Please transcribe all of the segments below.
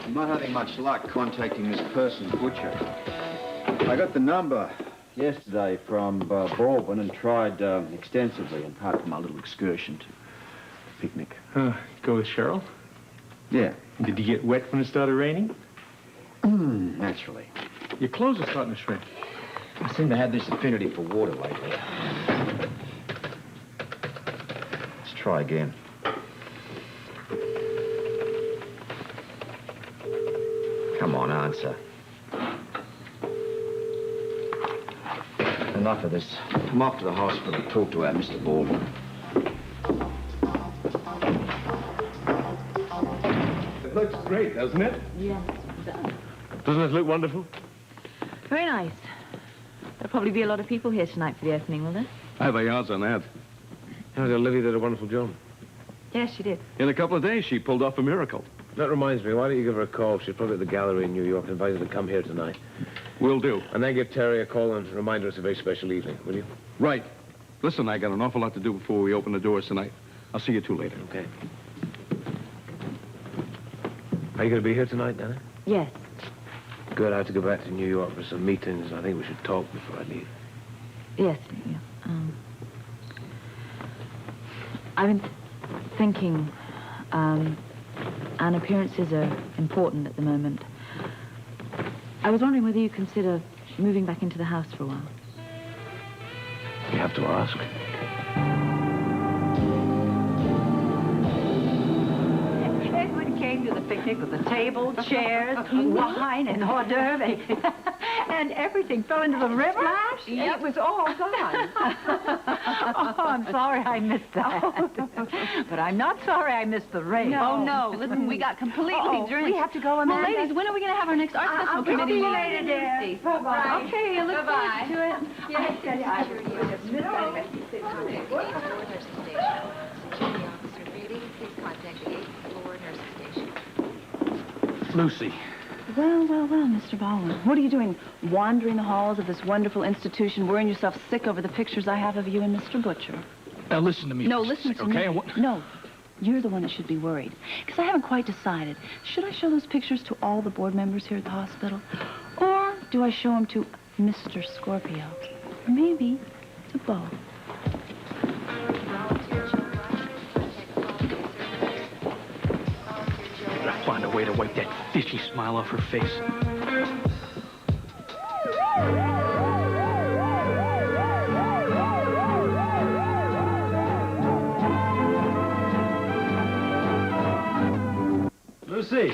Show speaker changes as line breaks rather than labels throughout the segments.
I'm not having much luck contacting this person, Butcher. I got the number yesterday from Baldwin and tried extensively, in part for my little excursion to the picnic.
Go with Cheryl?
Yeah.
Did you get wet when it started raining?
Naturally.
Your clothes are starting to shrink.
I seem to have this affinity for water lately. Let's try again. Come on, answer. Enough of this. I'm off to the hospital to talk to our Mr. Baldwin.
It looks great, doesn't it?
Yes, it does.
Doesn't it look wonderful?
Very nice. There'll probably be a lot of people here tonight for the opening, will there?
I have the odds on that.
Olivia did a wonderful job.
Yes, she did.
In a couple of days, she pulled off a miracle.
That reminds me, why don't you give her a call? She's probably at the gallery in New York and invite her to come here tonight.
Will do.
And then give Terry a call and remind her it's a very special evening, will you?
Right. Listen, I got an awful lot to do before we open the doors tonight. I'll see you two later.
Okay. Are you going to be here tonight, Dana?
Yes.
Good. I have to go back to New York for some meetings. I think we should talk before I leave.
Yes, yeah. I've been thinking, and appearances are important at the moment. I was wondering whether you consider moving back into the house for a while.
You have to ask.
Edwin came to the picnic with the table, chairs, wine, and hors d'oeuvres, and everything fell into the river. It was all gone. Oh, I'm sorry I missed that. But I'm not sorry I missed the rain.
No. Oh, no. Listen, we got completely drenched.
We have to go, Amanda.
Well, ladies, when are we going to have our next art festival committee
see you
meeting?
later, dear. Bye-bye.
Okay, I look forward to it.
I said I would have missed that.
Security officer Beatty, please contact the 8th floor nursing station.
Lucy.
Well, Mr. Baldwin. What are you doing? Wandering the halls of this wonderful institution, worrying yourself sick over the pictures I have of you and Mr. Butcher?
Now, listen to me.
No,
for a
listen
sec,
to
okay?
me. No, you're the one that should be worried. Because I haven't quite decided. Should I show those pictures to all the board members here at the hospital? Or do I show them to Mr. Scorpio? Or maybe to both.
I'll find a way to wipe that fishy smile off her face.
Lucy,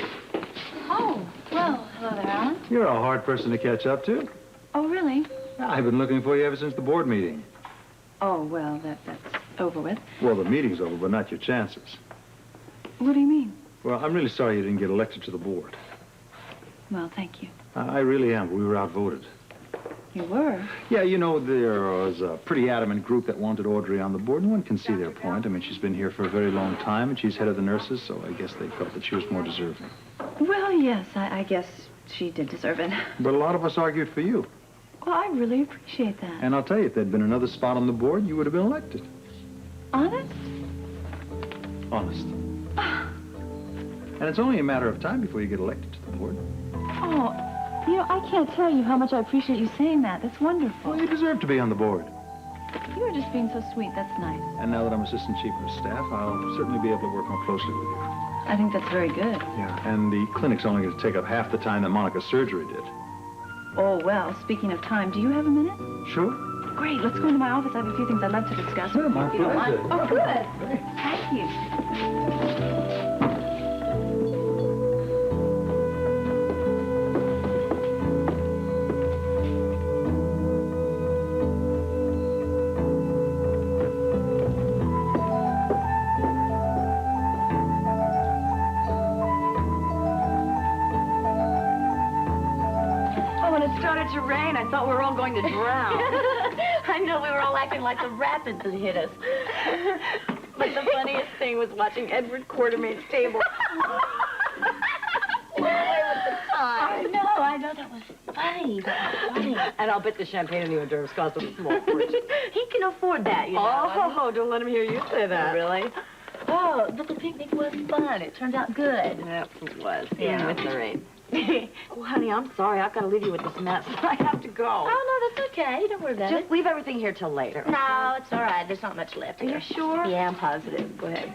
Oh, well, hello there, Alan.
you're a hard person to catch up to.
Oh, really?
I've been looking for you ever since the board meeting.
Oh, well, that's over with.
Well, the meeting's over, but not your chances.
What do you mean?
Well, I'm really sorry you didn't get elected to the board.
Well, thank you.
I really am. We were outvoted.
You were?
Yeah, you know, there was a pretty adamant group that wanted Audrey on the board, and one can see their point. I mean, she's been here for a very long time, and she's head of the nurses, so I guess they felt that she was more deserving.
Well, yes, I guess she did deserve it.
But a lot of us argued for you.
Well, I really appreciate that.
And I'll tell you, if there'd been another spot on the board, you would have been elected.
Honest?
Honest. And it's only a matter of time before you get elected to the board.
Oh, you know, I can't tell you how much I appreciate you saying that. That's wonderful.
Well, you deserve to be on the board.
You are just being so sweet. That's nice.
And now that I'm assistant chief of staff, I'll certainly be able to work more closely with you.
I think that's very good.
Yeah, and the clinic's only going to take up half the time that Monica's surgery did.
Oh, well, speaking of time, do you have a minute?
Sure.
Great. Let's go into my office. I have a few things I'd love to discuss.
Sure, my
if you don't mind.
pleasure.
Oh, good. Thank you.
To rain, I thought we were all going to drown.
I know, we were all acting like the rapids had hit us.
But the funniest thing was watching Edward Quartermain's table.
I know, that was funny.
And I'll bet the champagne and the hors d'oeuvres cost a small fortune.
He can afford that, you know.
Oh, don't let him hear you say that.
Really? Oh, but the picnic was fun. It turned out good.
Yes, it was.
Yeah.
With Lorraine. Oh, honey, I'm sorry. I've got to leave you with this mess. I have to go.
Oh, no, that's okay. Don't worry about
Just leave everything here till later.
it. No, it's all right. There's not much left
Are
here.
you sure?
Yeah, I'm positive. Go ahead.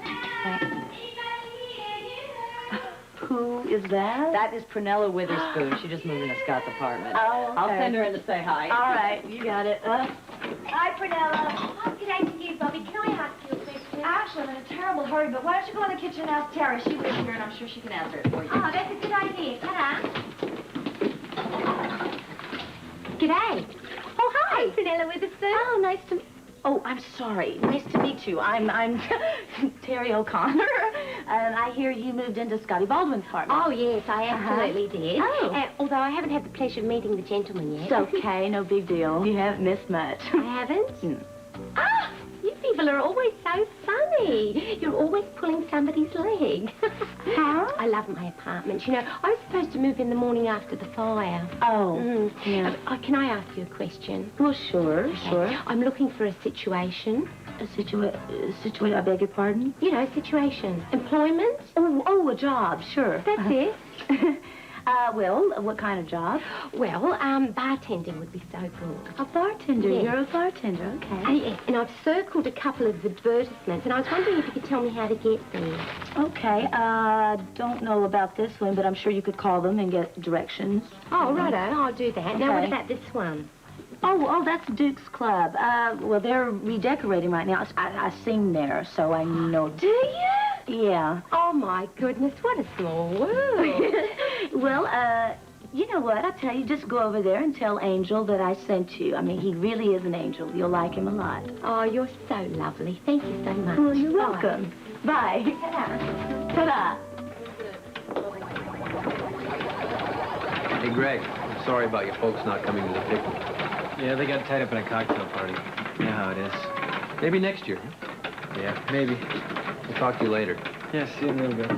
Who is that?
That is Prunella Witherspoon. She just moved into Scott's apartment.
Oh, okay.
I'll send her in to say hi.
All right, you got it.
Hi, Prunella. Oh, good day to you, Bobby. Can I ask you a question? Actually, I'm in a terrible hurry, but why don't you go in the kitchen and ask Tara? She lives here, and I'm sure she can answer it for you. Oh, that's a good idea. Ta-da.
G'day.
Oh, hi. Prunella Witherspoon.
Oh, nice to... Oh, I'm sorry. Nice to meet you. I'm Terry O'Connor, and I hear you moved into Scotty Baldwin's apartment.
Oh, yes, I absolutely did.
Oh.
Although I haven't had the pleasure of meeting the gentleman yet.
It's okay. No big deal. You haven't missed much.
I haven't? Ah, you people are always so funny. You're always pulling somebody's leg.
Huh?
I love my apartment. You know, I was supposed to move in the morning after the fire.
Oh, yeah.
Can I ask you a question?
Well, sure.
I'm looking for a situation.
A I beg your pardon?
You know, situation. Employment?
Oh, a job, sure.
That's it.
Well, what kind of job?
Well, bartending would be so good.
A bartender.
Yes.
You're a bartender, okay.
Yes, and I've circled a couple of advertisements, and I was wondering if you could tell me how to get there.
Okay, don't know about this one, but I'm sure you could call them and get directions.
Oh, righto, I'll do that. Now, what
Okay.
about this one?
Oh, that's Duke's Club. Well, they're redecorating right now. I sing there, so I know.
Do you?
Yeah.
Oh, my goodness, what a small world.
Well, you know what? I'll tell you, just go over there and tell Angel that I sent you. I mean, he really is an angel. You'll like him a lot.
Oh, you're so lovely. Thank you so much.
Well, you're welcome. Bye. Ta-da.
Hey, Greg, I'm sorry about your folks not coming to the picnic.
Yeah, they got tied up in a cocktail party. You know how it is.
Maybe next year.
Yeah, maybe.
We'll talk to you later.
Yeah, see you in a little bit.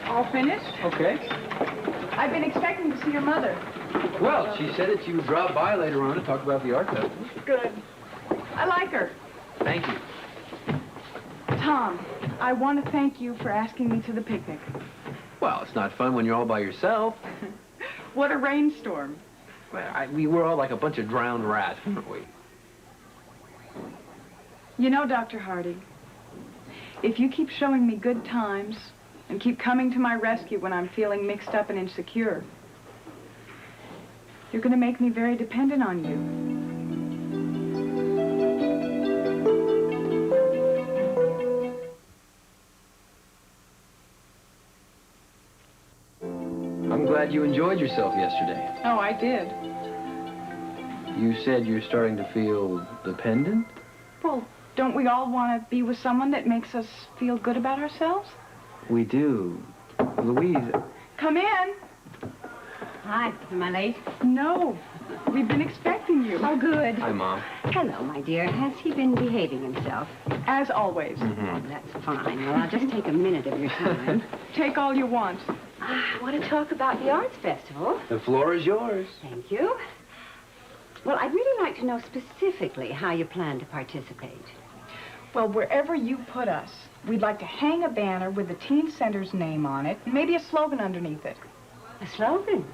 All finished?
Okay.
I've been expecting to see your mother.
Well, she said that you would drop by later on to talk about the art festival.
Good. I like her.
Thank you.
Tom, I want to thank you for asking me to the picnic.
Well, it's not fun when you're all by yourself.
What a rainstorm.
Well, we were all like a bunch of drowned rats, weren't we?
You know, Dr. Hardy, if you keep showing me good times and keep coming to my rescue when I'm feeling mixed up and insecure, you're going to make me very dependent on you.
I'm glad you enjoyed yourself yesterday.
Oh, I did.
You said you're starting to feel dependent?
Well, don't we all want to be with someone that makes us feel good about ourselves?
We do. Louise...
Come in.
Hi, am I late?
No, we've been expecting you.
Oh, good.
Hi, Mom.
Hello, my dear. Has he been behaving himself?
As always.
Oh, that's fine. Well, I'll just take a minute of your time.
Take all you want.
I want to talk about the Arts Festival.
The floor is yours.
Thank you. Well, I'd really like to know specifically how you plan to participate.
Well, wherever you put us, we'd like to hang a banner with the teen center's name on it, and maybe a slogan underneath it.
A slogan?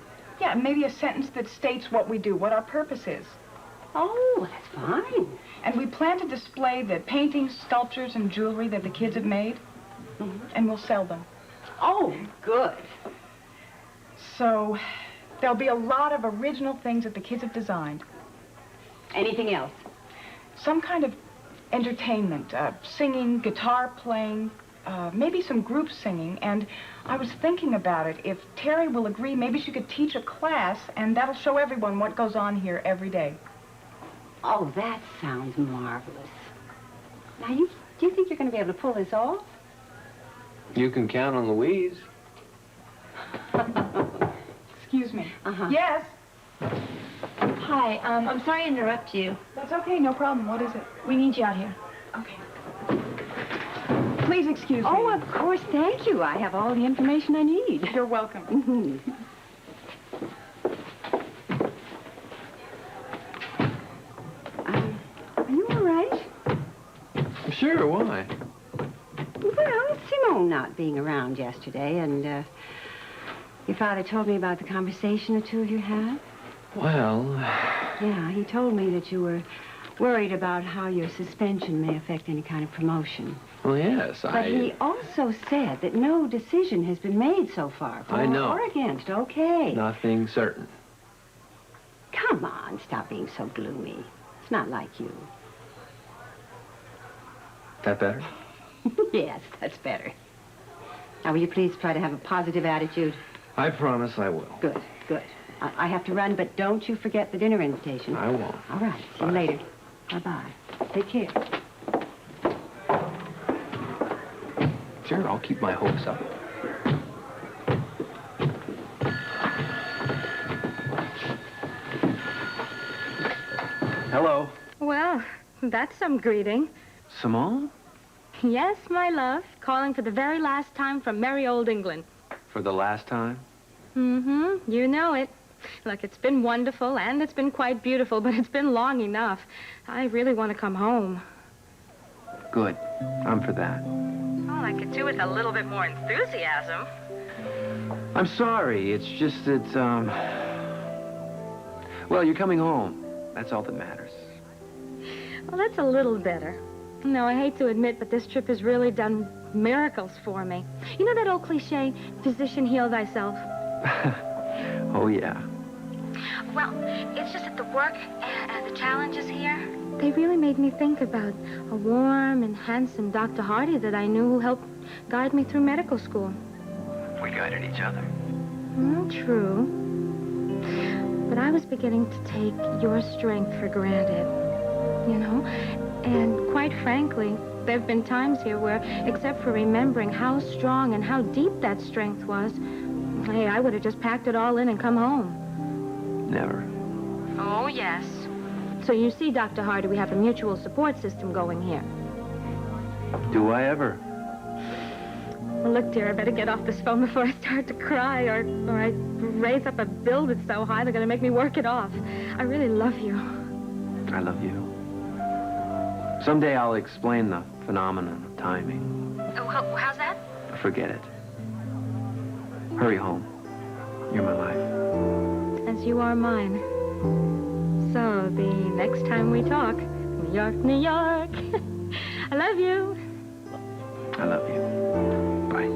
Yeah, maybe a sentence that states what we do, what our purpose is.
Oh, that's fine.
And we plan to display the paintings, sculptures, and jewelry that the kids have made, and we'll sell them.
Oh, good.
So there'll be a lot of original things that the kids have designed.
Anything else?
Some kind of entertainment, singing, guitar playing, maybe some group singing. And I was thinking about it. If Terry will agree, maybe she could teach a class, and that'll show everyone what goes on here every day.
Oh, that sounds marvelous. Now, do you think you're going to be able to pull this off?
You can count on Louise.
Excuse me.
Uh-huh.
Yes?
Hi, I'm sorry to interrupt you.
That's okay, no problem. What is it?
We need you out here.
Okay. Please excuse me.
Oh, of course, thank you. I have all the information I need.
You're welcome.
Are you all right?
Sure, why?
Well, Simone not being around yesterday, and your father told me about the conversation the two of you had.
Well...
Yeah, he told me that you were worried about how your suspension may affect any kind of promotion.
Well, yes,
But he also said that no decision has been made so far, for
I know.
or against. Okay.
Nothing certain.
Come on, stop being so gloomy. It's not like you.
That better?
Yes, that's better. Now, will you please try to have a positive attitude?
I promise I will.
Good, good. I have to run, but don't you forget the dinner invitation.
I won't.
All right. See you later. Bye-bye. Take care.
Sure, I'll keep my hopes up. Hello.
Well, that's some greeting.
Simone?
Yes, my love. Calling for the very last time from merry old England.
For the last time?
Mm-hmm. You know it. Look, it's been wonderful, and it's been quite beautiful, but it's been long enough. I really want to come home.
Good. I'm for that.
Oh, I could do with a little bit more enthusiasm.
I'm sorry. It's just that, well, you're coming home. That's all that matters.
Well, that's a little better. No, I hate to admit, but this trip has really done miracles for me. You know that old cliche, physician heal thyself?
Oh, yeah.
Well, it's just that the work and the challenges here, they really made me think about a warm and handsome Dr. Hardy that I knew who helped guide me through medical school.
We guided each other.
True. But I was beginning to take your strength for granted, you know? And quite frankly, there have been times here where, except for remembering how strong and how deep that strength was, hey, I would have just packed it all in and come home.
Never.
Oh, yes. So you see, Dr. Hardy, we have a mutual support system going here.
Do I ever?
Well, look, dear, I better get off this phone before I start to cry, or I raise up a bill that's so high they're going to make me work it off. I really love you.
I love you. Someday I'll explain the phenomenon of timing.
Oh, how's that?
Forget it. Hurry home. You're my life.
As you are mine. So, the next time we talk, New York, New York. I love you.
I love you. Bye.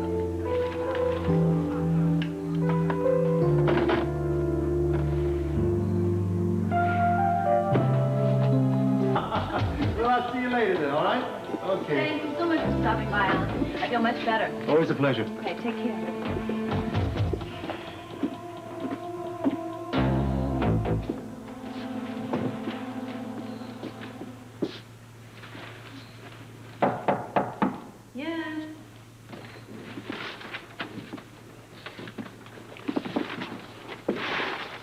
Well, I'll see you later then, all right? Okay.
Thank you so much for stopping by, Alan. I feel much better.
Always a pleasure.
Okay, take care.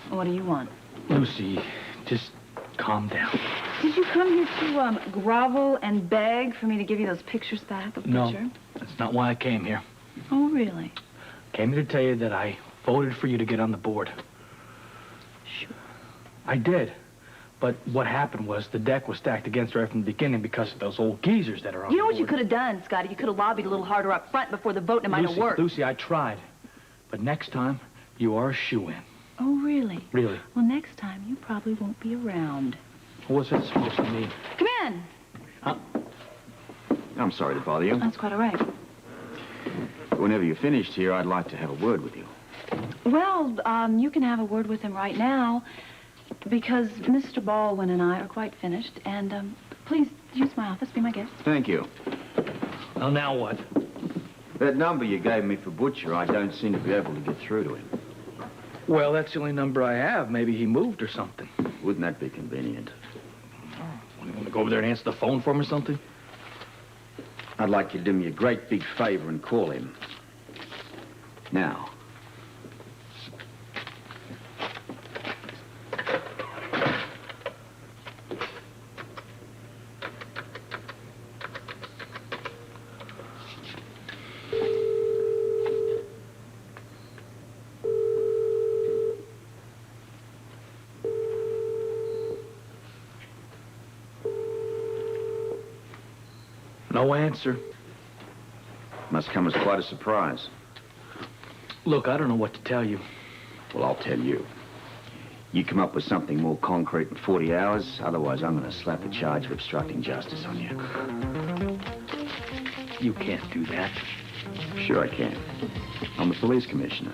What do you want?
Lucy, just calm down.
Did you come here to grovel and beg for me to give you those pictures back of
No,
picture?
that's not why I came here.
Oh, really?
Came here to tell you that I voted for you to get on the board.
Sure.
I did. But what happened was the deck was stacked against her right from the beginning because of those old geezers that are on
You know
the
what you
board.
could have done, Scotty? You could have lobbied a little harder up front before the vote, and it might have worked.
Lucy, I tried. But next time, you are a shoo-in.
Oh, really?
Really.
Well, next time, you probably won't be around.
What's that supposed to mean?
Come in.
I'm sorry to bother you.
That's quite all right.
Whenever you're finished here, I'd like to have a word with you.
Well, you can have a word with him right now, because Mr. Baldwin and I are quite finished, and, please use my office, be my guest.
Thank you.
Well, now what?
That number you gave me for Butcher, I don't seem to be able to get through to him.
Well, that's the only number I have. Maybe he moved or something.
Wouldn't that be convenient?
You want to go over there and answer the phone for him or something?
I'd like you to do me a great big favor and call him. Now.
No answer.
Must come as quite a surprise.
Look, I don't know what to tell you.
Well, I'll tell you. You come up with something more concrete in 40 hours, otherwise I'm going to slap a charge of obstructing justice on you.
You can't do that.
Sure I can. I'm the police commissioner.